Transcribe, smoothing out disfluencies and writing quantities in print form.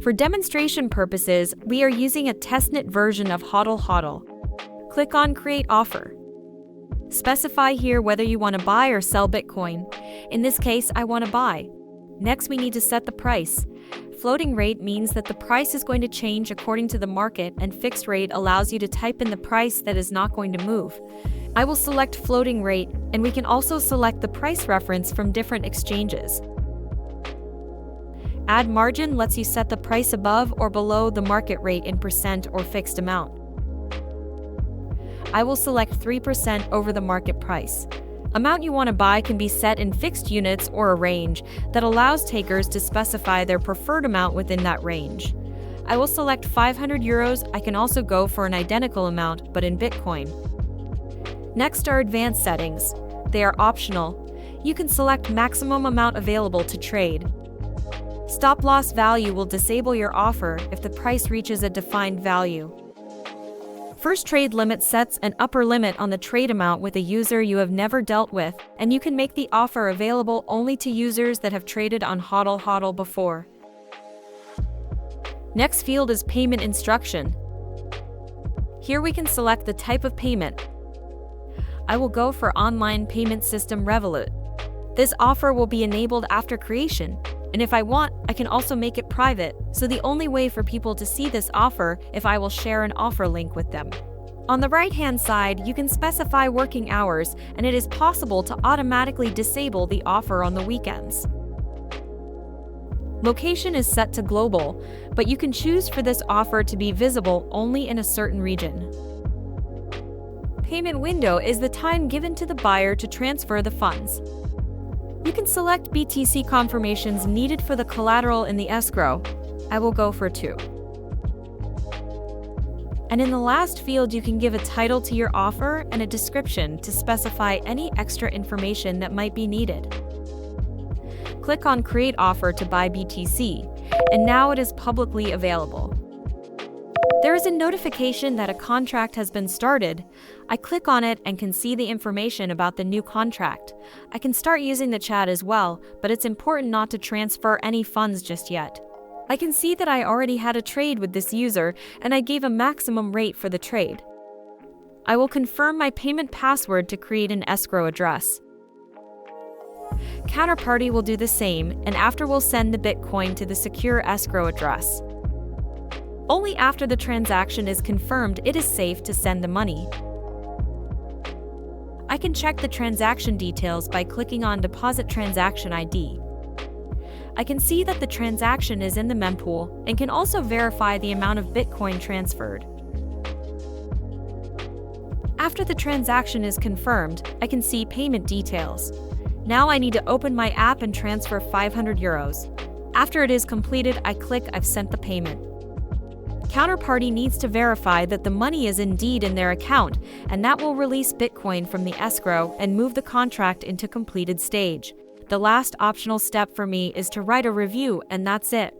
For demonstration purposes, we are using a testnet version of HODL HODL. Click on Create Offer. Specify here whether you want to buy or sell Bitcoin. In this case, I want to buy. Next, we need to set the price. Floating rate means that the price is going to change according to the market, and fixed rate allows you to type in the price that is not going to move. I will select floating rate, and we can also select the price reference from different exchanges. Add margin lets you set the price above or below the market rate in percent or fixed amount. I will select 3% over the market price. Amount you want to buy can be set in fixed units or a range that allows takers to specify their preferred amount within that range. I will select 500 euros. I can also go for an identical amount, but in Bitcoin. Next are advanced settings. They are optional. You can select maximum amount available to trade. Stop loss value will disable your offer if the price reaches a defined value. First trade limit sets an upper limit on the trade amount with a user you have never dealt with, and you can make the offer available only to users that have traded on HODL HODL before. Next field is payment instruction. Here we can select the type of payment. I will go for online payment system Revolut. This offer will be enabled after creation. And if I want, I can also make it private, so the only way for people to see this offer if I will share an offer link with them. On the right-hand side, you can specify working hours, and it is possible to automatically disable the offer on the weekends. Location is set to global, but you can choose for this offer to be visible only in a certain region. Payment window is the time given to the buyer to transfer the funds. You can select BTC confirmations needed for the collateral in the escrow. I will go for 2. And in the last field, you can give a title to your offer and a description to specify any extra information that might be needed. Click on Create Offer to buy BTC, and now it is publicly available. There is a notification that a contract has been started. I click on it and can see the information about the new contract. I can start using the chat as well, but it's important not to transfer any funds just yet. I can see that I already had a trade with this user, and I gave a maximum rate for the trade. I will confirm my payment password to create an escrow address. Counterparty will do the same, and after we'll send the Bitcoin to the secure escrow address. Only after the transaction is confirmed it is safe to send the money. I can check the transaction details by clicking on Deposit Transaction ID. I can see that the transaction is in the mempool and can also verify the amount of Bitcoin transferred. After the transaction is confirmed, I can see payment details. Now I need to open my app and transfer 500 euros. After it is completed, I click I've sent the payment. Counterparty needs to verify that the money is indeed in their account, and that will release Bitcoin from the escrow and move the contract into completed stage. The last optional step for me is to write a review, and that's it.